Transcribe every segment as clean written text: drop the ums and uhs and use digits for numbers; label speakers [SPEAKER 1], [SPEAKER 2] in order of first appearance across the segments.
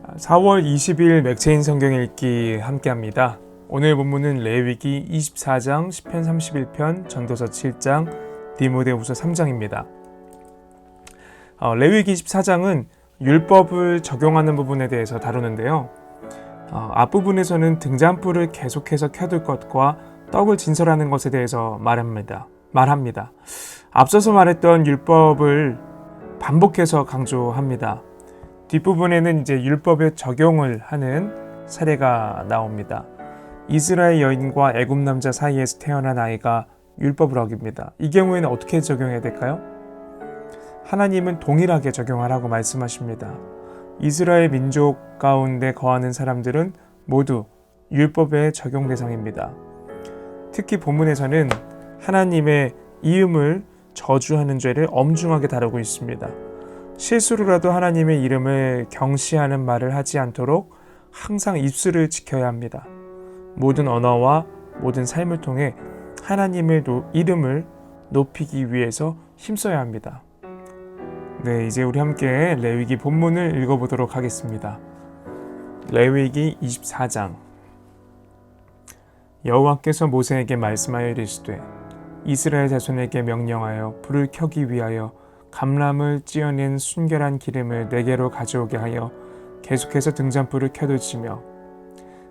[SPEAKER 1] 4월 20일 맥체인 성경 읽기 함께합니다. 오늘 본문은 레위기 24장, 시편 31편, 전도서 7장, 디모데후서 3장입니다. 레위기 24장은 율법을 적용하는 부분에 대해서 다루는데요. 앞부분에서는 등잔불을 계속해서 켜둘 것과 떡을 진설하는 것에 대해서 말합니다. 앞서서 말했던 율법을 반복해서 강조합니다. 뒷부분에는 이제 율법의 적용을 하는 사례가 나옵니다. 이스라엘 여인과 애굽 남자 사이에서 태어난 아이가 율법을 어깁니다. 이 경우에는 어떻게 적용해야 될까요? 하나님은 동일하게 적용하라고 말씀하십니다. 이스라엘 민족 가운데 거하는 사람들은 모두 율법의 적용 대상입니다. 특히 본문에서는 하나님의 이름을 저주하는 죄를 엄중하게 다루고 있습니다. 실수로라도 하나님의 이름을 경시하는 말을 하지 않도록 항상 입술을 지켜야 합니다. 모든 언어와 모든 삶을 통해 하나님의 이름을 높이기 위해서 힘써야 합니다. 네, 이제 우리 함께 레위기 본문을 읽어보도록 하겠습니다. 레위기 24장. 여호와께서 모세에게 말씀하여 이르시되 이스라엘 자손에게 명령하여 불을 켜기 위하여 감람을 찧어낸 순결한 기름을 네게로 가져오게 하여 계속해서 등잔불을 켜둘지며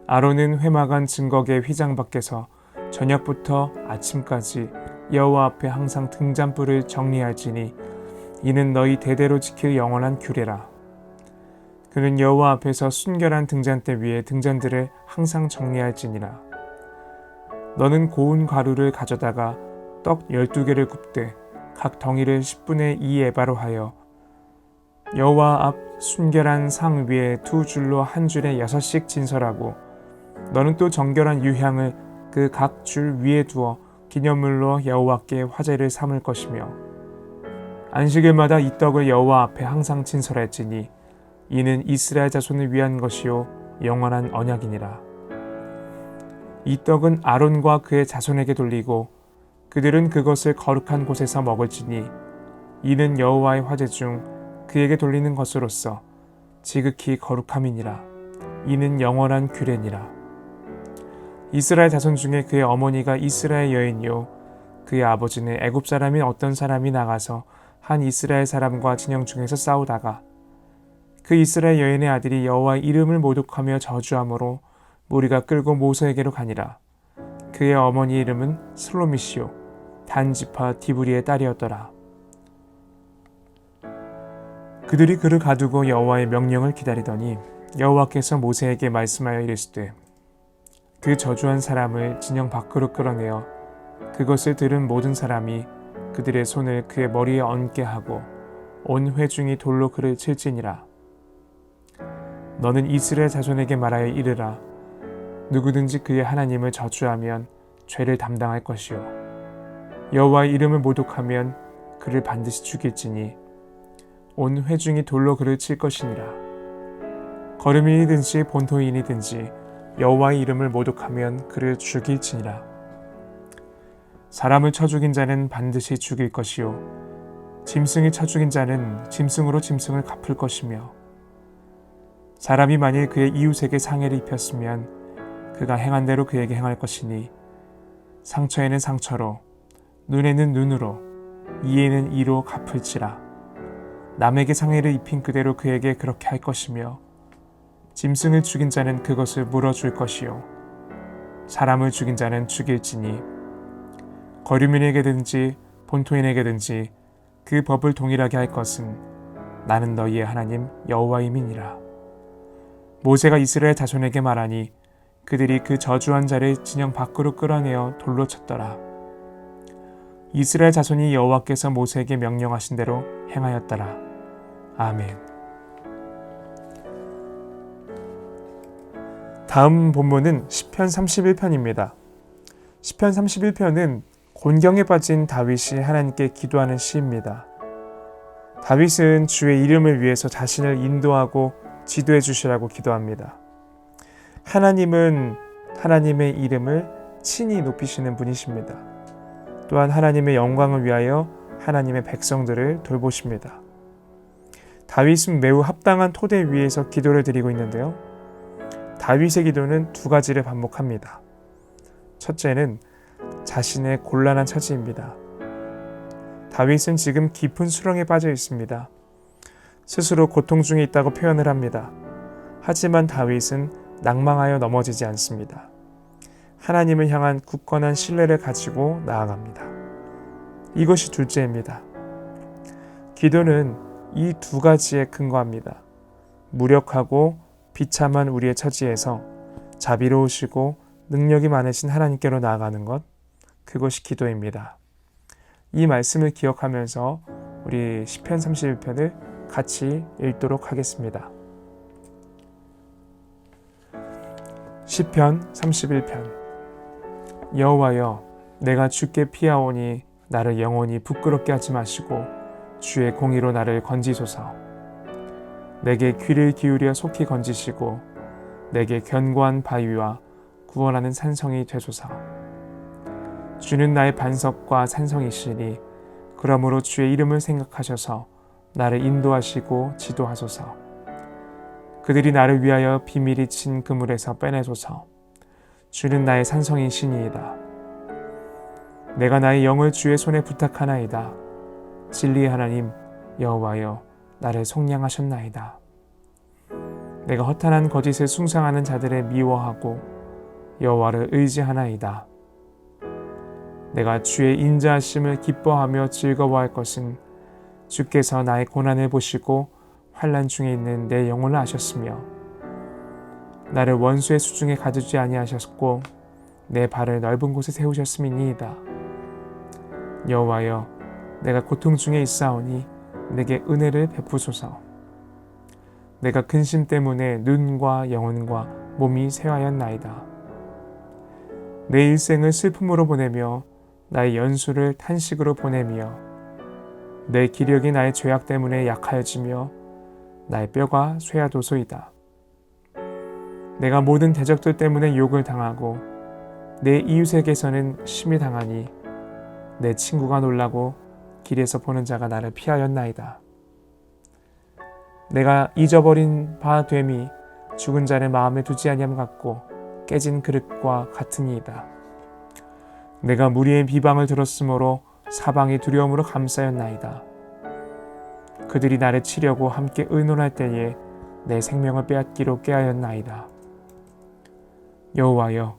[SPEAKER 1] 아론은 회막안 증거궤 휘장 밖에서 저녁부터 아침까지 여호와 앞에 항상 등잔불을 정리할지니 이는 너희 대대로 지킬 영원한 규례라. 그는 여호와 앞에서 순결한 등잔대 위에 등잔들을 항상 정리할지니라. 너는 고운 가루를 가져다가 떡 12개를 굽되 각 덩이를 10분의 2 에바로 하여 여호와 앞 순결한 상 위에 두 줄로 한 줄에 6씩 진설하고 너는 또 정결한 유향을 그 각 줄 위에 두어 기념물로 여호와께 화제를 삼을 것이며 안식일마다 이 떡을 여호와 앞에 항상 진설할지니 이는 이스라엘 자손을 위한 것이요 영원한 언약이니라. 이 떡은 아론과 그의 자손에게 돌리고 그들은 그것을 거룩한 곳에서 먹을지니 이는 여호와의 화제 중 그에게 돌리는 것으로서 지극히 거룩함이니라. 이는 영원한 규례니라. 이스라엘 자손 중에 그의 어머니가 이스라엘 여인이요 그의 아버지는 애굽 사람인 어떤 사람이 나가서 한 이스라엘 사람과 진영 중에서 싸우다가 그 이스라엘 여인의 아들이 여호와의 이름을 모독하며 저주함으로 무리가 끌고 모세에게로 가니라. 그의 어머니 이름은 슬로미시요 단지파 디브리의 딸이었더라. 그들이 그를 가두고 여호와의 명령을 기다리더니 여호와께서 모세에게 말씀하여 이르시되 그 저주한 사람을 진영 밖으로 끌어내어 그것을 들은 모든 사람이 그들의 손을 그의 머리에 얹게 하고 온 회중이 돌로 그를 칠지니라. 너는 이스라엘 자손에게 말하여 이르라. 누구든지 그의 하나님을 저주하면 죄를 담당할 것이요 여호와의 이름을 모독하면 그를 반드시 죽일지니 온 회중이 돌로 그를 칠 것이니라. 거류민이든지 본토인이든지 여호와의 이름을 모독하면 그를 죽일지니라. 사람을 쳐 죽인 자는 반드시 죽일 것이요 짐승이 쳐 죽인 자는 짐승으로 짐승을 갚을 것이며 사람이 만일 그의 이웃에게 상해를 입혔으면 그가 행한 대로 그에게 행할 것이니 상처에는 상처로 눈에는 눈으로 이에는 이로 갚을지라. 남에게 상해를 입힌 그대로 그에게 그렇게 할 것이며 짐승을 죽인 자는 그것을 물어줄 것이요 사람을 죽인 자는 죽일지니 거류민에게든지 본토인에게든지 그 법을 동일하게 할 것은 나는 너희의 하나님 여호와임이니라. 모세가 이스라엘 자손에게 말하니 그들이 그 저주한 자를 진영 밖으로 끌어내어 돌로 쳤더라. 이스라엘 자손이 여호와께서 모세에게 명령하신 대로 행하였더라. 아멘. 다음 본문은 시편 31편입니다. 시편 31편은 곤경에 빠진 다윗이 하나님께 기도하는 시입니다. 다윗은 주의 이름을 위해서 자신을 인도하고 지도해 주시라고 기도합니다. 하나님은 하나님의 이름을 친히 높이시는 분이십니다. 또한 하나님의 영광을 위하여 하나님의 백성들을 돌보십니다. 다윗은 매우 합당한 토대 위에서 기도를 드리고 있는데요. 다윗의 기도는 두 가지를 반복합니다. 첫째는 자신의 곤란한 처지입니다. 다윗은 지금 깊은 수렁에 빠져 있습니다. 스스로 고통 중에 있다고 표현을 합니다. 하지만 다윗은 낭망하여 넘어지지 않습니다. 하나님을 향한 굳건한 신뢰를 가지고 나아갑니다. 이것이 둘째입니다. 기도는 이 두 가지에 근거합니다. 무력하고 비참한 우리의 처지에서 자비로우시고 능력이 많으신 하나님께로 나아가는 것, 그것이 기도입니다. 이 말씀을 기억하면서 우리 시편 31편을 같이 읽도록 하겠습니다. 시편 31편. 여호와여, 내가 주께 피하오니 나를 영원히 부끄럽게 하지 마시고 주의 공의로 나를 건지소서. 내게 귀를 기울여 속히 건지시고 내게 견고한 바위와 구원하는 산성이 되소서. 주는 나의 반석과 산성이시니 그러므로 주의 이름을 생각하셔서 나를 인도하시고 지도하소서. 그들이 나를 위하여 비밀이 친 그물에서 빼내소서. 주는 나의 산성이시니이다. 내가 나의 영을 주의 손에 부탁하나이다. 진리의 하나님 여호와여, 나를 속량하셨나이다. 내가 허탄한 거짓을 숭상하는 자들을 미워하고 여호와를 의지하나이다. 내가 주의 인자하심을 기뻐하며 즐거워할 것은 주께서 나의 고난을 보시고 환난 중에 있는 내 영혼을 아셨으며 나를 원수의 수중에 가두지 아니하셨고 내 발을 넓은 곳에 세우셨음이니이다. 여호와여, 내가 고통 중에 있사오니 내게 은혜를 베푸소서. 내가 근심 때문에 눈과 영혼과 몸이 쇠하였나이다. 내 일생을 슬픔으로 보내며 나의 연수를 탄식으로 보내며 내 기력이 나의 죄악 때문에 약하여지며 나의 뼈가 쇠하도소이다. 내가 모든 대적들 때문에 욕을 당하고 내 이웃에게서는 심히 당하니 내 친구가 놀라고 길에서 보는 자가 나를 피하였나이다. 내가 잊어버린 바 됨이 죽은 자를 마음에 두지 아니함 같고 깨진 그릇과 같으니이다. 내가 무리의 비방을 들었으므로 사방이 두려움으로 감싸였나이다. 그들이 나를 치려고 함께 의논할 때에 내 생명을 빼앗기로 꾀하였나이다. 여호와여,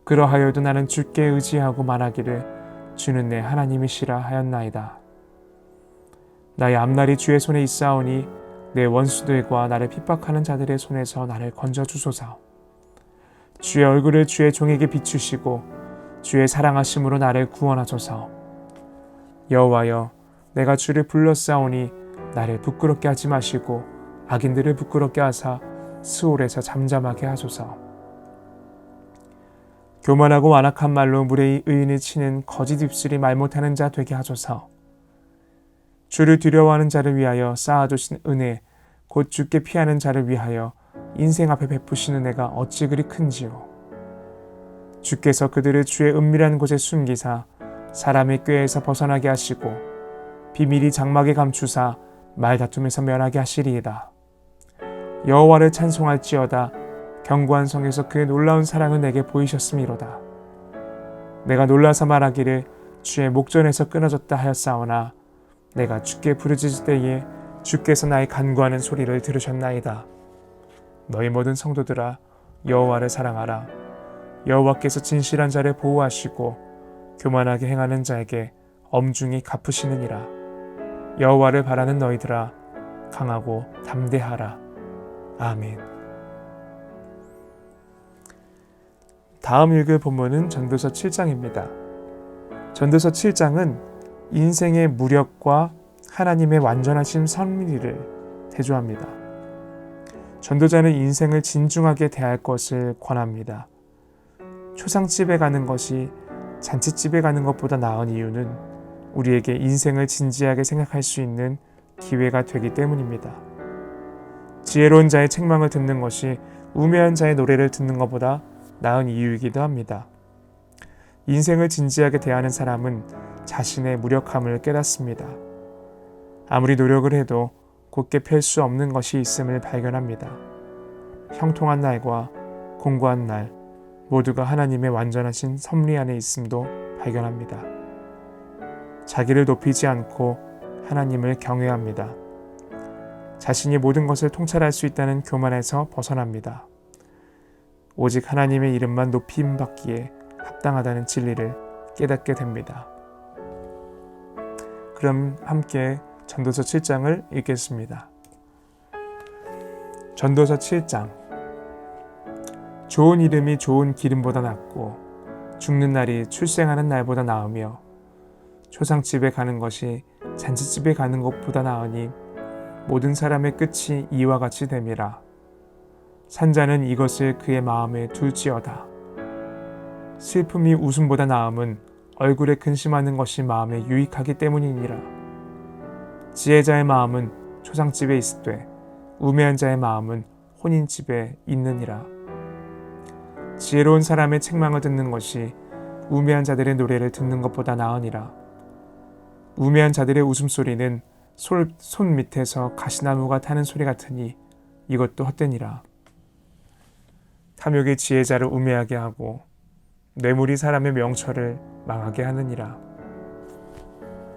[SPEAKER 1] 그러하여도 나는 주께 의지하고 말하기를 주는 내 하나님이시라 하였나이다. 나의 앞날이 주의 손에 있사오니 내 원수들과 나를 핍박하는 자들의 손에서 나를 건져주소서. 주의 얼굴을 주의 종에게 비추시고 주의 사랑하심으로 나를 구원하소서. 여호와여, 내가 주를 불렀사오니 나를 부끄럽게 하지 마시고 악인들을 부끄럽게 하사 스올에서 잠잠하게 하소서. 교만하고 완악한 말로 무례히 의인을 치는 거짓 입술이 말 못하는 자 되게 하소서. 주를 두려워하는 자를 위하여 쌓아두신 은혜, 곧 주께 피하는 자를 위하여 인생 앞에 베푸시는 은혜가 어찌 그리 큰지요. 주께서 그들을 주의 은밀한 곳에 숨기사 사람의 꾀에서 벗어나게 하시고 비밀이 장막에 감추사 말다툼에서 면하게 하시리이다. 여호와를 찬송할지어다. 견고한 성에서 그의 놀라운 사랑을 내게 보이셨음이로다. 내가 놀라서 말하기를 주의 목전에서 끊어졌다 하였사오나 내가 주께 부르짖을 때에 주께서 나의 간구하는 소리를 들으셨나이다. 너희 모든 성도들아, 여호와를 사랑하라. 여호와께서 진실한 자를 보호하시고 교만하게 행하는 자에게 엄중히 갚으시느니라. 여호와를 바라는 너희들아, 강하고 담대하라. 아멘. 다음 읽을 본문은 전도서 7장입니다. 전도서 7장은 인생의 무력과 하나님의 완전하신 섭리를 대조합니다. 전도자는 인생을 진중하게 대할 것을 권합니다. 초상집에 가는 것이 잔치집에 가는 것보다 나은 이유는 우리에게 인생을 진지하게 생각할 수 있는 기회가 되기 때문입니다. 지혜로운 자의 책망을 듣는 것이 우매한 자의 노래를 듣는 것보다 나은 이유이기도 합니다. 인생을 진지하게 대하는 사람은 자신의 무력함을 깨닫습니다. 아무리 노력을 해도 곧게 펼 수 없는 것이 있음을 발견합니다. 형통한 날과 공고한 날 모두가 하나님의 완전하신 섭리 안에 있음도 발견합니다. 자기를 높이지 않고 하나님을 경외합니다. 자신이 모든 것을 통찰할 수 있다는 교만에서 벗어납니다. 오직 하나님의 이름만 높임 받기에 합당하다는 진리를 깨닫게 됩니다. 그럼 함께 전도서 7장을 읽겠습니다. 전도서 7장. 좋은 이름이 좋은 기름보다 낫고 죽는 날이 출생하는 날보다 나으며 초상집에 가는 것이 잔치집에 가는 것보다 나으니 모든 사람의 끝이 이와 같이 됨이라. 산자는 이것을 그의 마음에 둘지어다. 슬픔이 웃음보다 나음은 얼굴에 근심하는 것이 마음에 유익하기 때문이니라. 지혜자의 마음은 초상집에 있으되 우매한 자의 마음은 혼인집에 있느니라. 지혜로운 사람의 책망을 듣는 것이 우매한 자들의 노래를 듣는 것보다 나으니라. 우매한 자들의 웃음소리는 손 밑에서 가시나무가 타는 소리 같으니 이것도 헛되니라. 탐욕이 지혜자를 우매하게 하고 뇌물이 사람의 명철을 망하게 하느니라.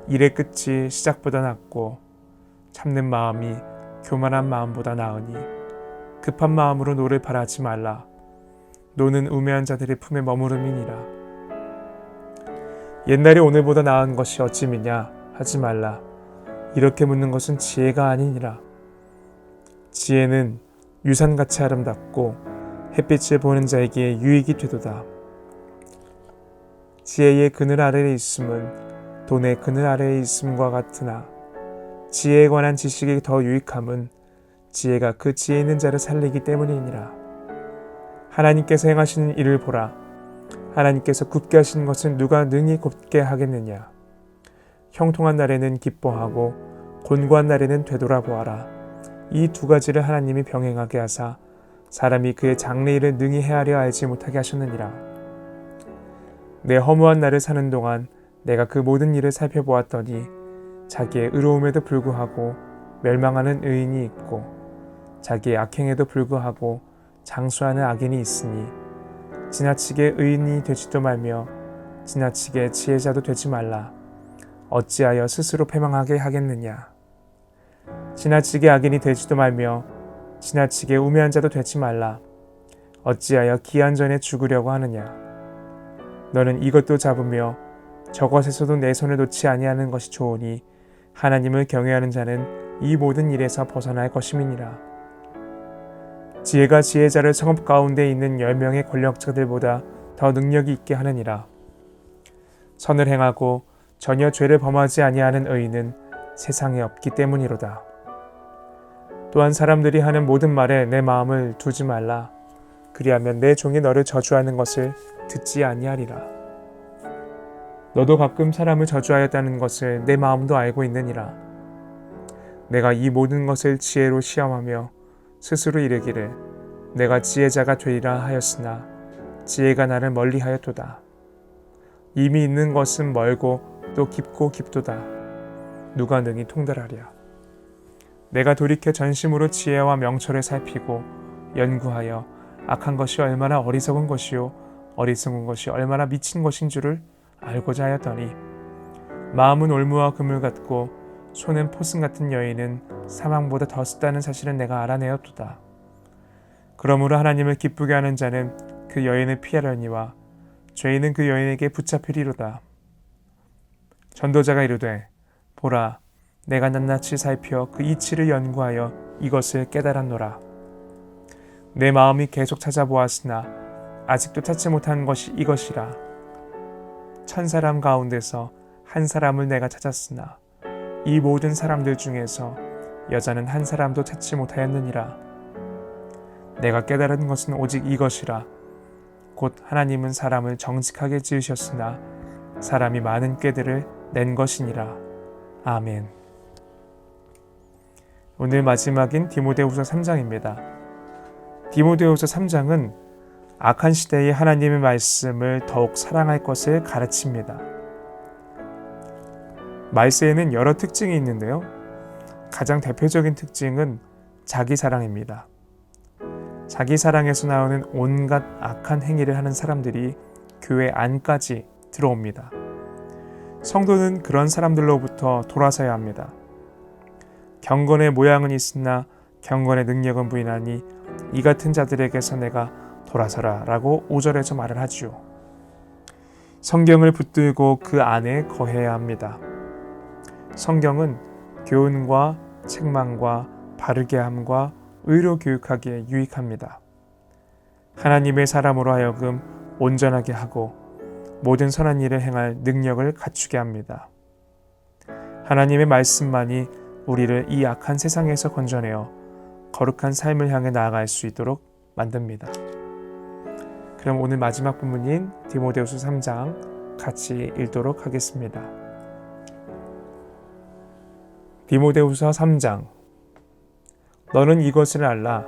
[SPEAKER 1] 일의 끝이 시작보다 낫고 참는 마음이 교만한 마음보다 나으니 급한 마음으로 노를 바라지 말라. 노는 우매한 자들의 품에 머무름이니라. 옛날이 오늘보다 나은 것이 어찌미냐 하지 말라. 이렇게 묻는 것은 지혜가 아니니라. 지혜는 유산같이 아름답고 햇빛을 보는 자에게 유익이 되도다. 지혜의 그늘 아래에 있음은 돈의 그늘 아래에 있음과 같으나 지혜에 관한 지식이 더 유익함은 지혜가 그 지혜 있는 자를 살리기 때문이니라. 하나님께서 행하시는 일을 보라. 하나님께서 굽게 하신 것은 누가 능히 곱게 하겠느냐. 형통한 날에는 기뻐하고 곤고한 날에는 되돌아보아라. 이 두 가지를 하나님이 병행하게 하사 사람이 그의 장래일을 능히 헤아려 알지 못하게 하셨느니라. 내 허무한 날을 사는 동안 내가 그 모든 일을 살펴보았더니 자기의 의로움에도 불구하고 멸망하는 의인이 있고 자기의 악행에도 불구하고 장수하는 악인이 있으니 지나치게 의인이 되지도 말며 지나치게 지혜자도 되지 말라. 어찌하여 스스로 패망하게 하겠느냐. 지나치게 악인이 되지도 말며 지나치게 우매한 자도 되지 말라. 어찌하여 기한 전에 죽으려고 하느냐. 너는 이것도 잡으며 저것에서도 내 손을 놓지 아니하는 것이 좋으니 하나님을 경외하는 자는 이 모든 일에서 벗어날 것임이니라. 지혜가 지혜자를 성읍 가운데 있는 10명의 권력자들보다 더 능력이 있게 하느니라. 선을 행하고 전혀 죄를 범하지 아니하는 의인은 세상에 없기 때문이로다. 또한 사람들이 하는 모든 말에 내 마음을 두지 말라. 그리하면 내 종이 너를 저주하는 것을 듣지 아니하리라. 너도 가끔 사람을 저주하였다는 것을 내 마음도 알고 있느니라. 내가 이 모든 것을 지혜로 시험하며 스스로 이르기를 내가 지혜자가 되리라 하였으나 지혜가 나를 멀리하였도다. 이미 있는 것은 멀고 또 깊고 깊도다. 누가 능히 통달하랴. 내가 돌이켜 전심으로 지혜와 명철을 살피고 연구하여 악한 것이 얼마나 어리석은 것이요 어리석은 것이 얼마나 미친 것인 줄을 알고자 하였더니 마음은 올무와 그물 같고 손은 포승 같은 여인은 사망보다 더 쓰다는 사실은 내가 알아내었도다. 그러므로 하나님을 기쁘게 하는 자는 그 여인을 피하려니와 죄인은 그 여인에게 붙잡히리로다. 전도자가 이르되 보라 내가 낱낱이 살펴 그 이치를 연구하여 이것을 깨달았노라. 내 마음이 계속 찾아보았으나 아직도 찾지 못한 것이 이것이라. 1000사람 가운데서 한 사람을 내가 찾았으나 이 모든 사람들 중에서 여자는 한 사람도 찾지 못하였느니라. 내가 깨달은 것은 오직 이것이라. 곧 하나님은 사람을 정직하게 지으셨으나 사람이 많은 꾀들을 낸 것이니라. 아멘. 오늘 마지막인 디모데후서 3장입니다. 디모데후서 3장은 악한 시대의 하나님의 말씀을 더욱 사랑할 것을 가르칩니다. 말세에는 여러 특징이 있는데요. 가장 대표적인 특징은 자기 사랑입니다. 자기 사랑에서 나오는 온갖 악한 행위를 하는 사람들이 교회 안까지 들어옵니다. 성도는 그런 사람들로부터 돌아서야 합니다. 경건의 모양은 있으나 경건의 능력은 부인하니 이 같은 자들에게서 내가 돌아서라 라고 5절에서 말을 하지요. 성경을 붙들고 그 안에 거해야 합니다. 성경은 교훈과 책망과 바르게 함과 의로 교육하기에 유익합니다. 하나님의 사람으로 하여금 온전하게 하고 모든 선한 일을 행할 능력을 갖추게 합니다. 하나님의 말씀만이 우리를 이 악한 세상에서 건져내어 거룩한 삶을 향해 나아갈 수 있도록 만듭니다. 그럼 오늘 마지막 부분인 디모데후서 3장 같이 읽도록 하겠습니다. 디모데후서 3장. 너는 이것을 알라.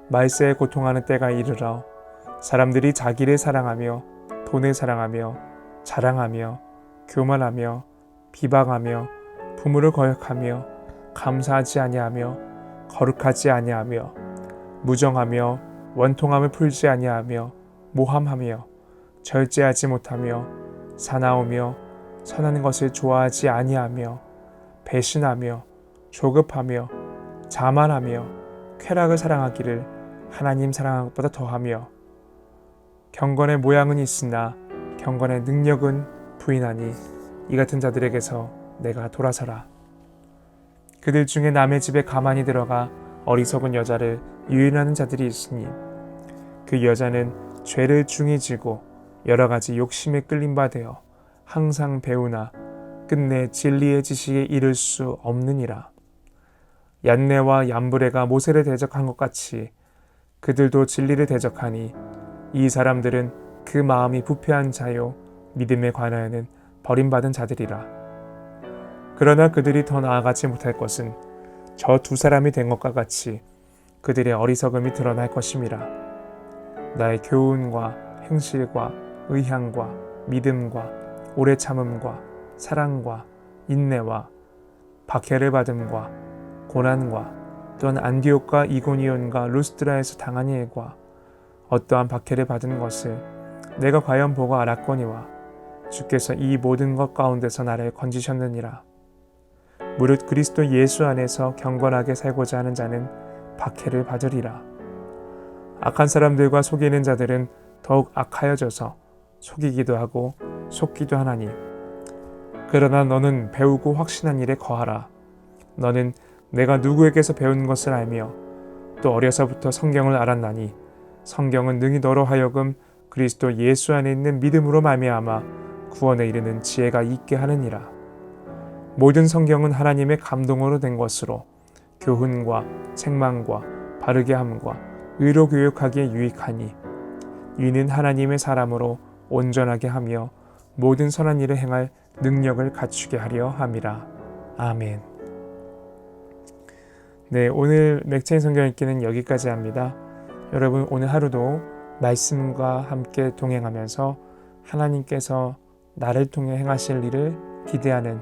[SPEAKER 1] 말세에 고통하는 때가 이르러 사람들이 자기를 사랑하며 돈을 사랑하며 자랑하며 교만하며 비방하며 부모를 거역하며 감사하지 아니하며 거룩하지 아니하며 무정하며 원통함을 풀지 아니하며 모함하며 절제하지 못하며 사나우며 선한 것을 좋아하지 아니하며 배신하며 조급하며 자만하며 쾌락을 사랑하기를 하나님 사랑한 것보다 더하며 경건의 모양은 있으나 경건의 능력은 부인하니 이 같은 자들에게서 내가 돌아서라. 그들 중에 남의 집에 가만히 들어가 어리석은 여자를 유인하는 자들이 있으니 그 여자는 죄를 중히 지고 여러 가지 욕심에 끌린 바 되어 항상 배우나 끝내 진리의 지식에 이를 수 없느니라. 얀네와 얀브레가 모세를 대적한 것 같이 그들도 진리를 대적하니 이 사람들은 그 마음이 부패한 자요 믿음에 관하여는 버림받은 자들이라. 그러나 그들이 더 나아가지 못할 것은 저 두 사람이 된 것과 같이 그들의 어리석음이 드러날 것임이라. 나의 교훈과 행실과 의향과 믿음과 오래 참음과 사랑과 인내와 박해를 받음과 고난과 또한 안디옥과 이고니온과 루스드라에서 당한 일과 어떠한 박해를 받은 것을 내가 과연 보고 알았거니와 주께서 이 모든 것 가운데서 나를 건지셨느니라. 무릇 그리스도 예수 안에서 경건하게 살고자 하는 자는 박해를 받으리라. 악한 사람들과 속이는 자들은 더욱 악하여져서 속이기도 하고 속기도 하나니 그러나 너는 배우고 확신한 일에 거하라. 너는 내가 누구에게서 배운 것을 알며 또 어려서부터 성경을 알았나니 성경은 능히 너로 하여금 그리스도 예수 안에 있는 믿음으로 말미암아 구원에 이르는 지혜가 있게 하느니라. 모든 성경은 하나님의 감동으로 된 것으로 교훈과 책망과 바르게 함과 의로 교육하기에 유익하니 이는 하나님의 사람으로 온전하게 하며 모든 선한 일을 행할 능력을 갖추게 하려 함이라. 아멘. 네, 오늘 맥체인 성경 읽기는 여기까지 합니다. 여러분 오늘 하루도 말씀과 함께 동행하면서 하나님께서 나를 통해 행하실 일을 기대하는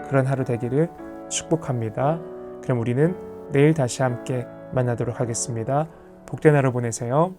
[SPEAKER 1] 그런 하루 되기를 축복합니다. 그럼 우리는 내일 다시 함께 만나도록 하겠습니다. 복된 하루 보내세요.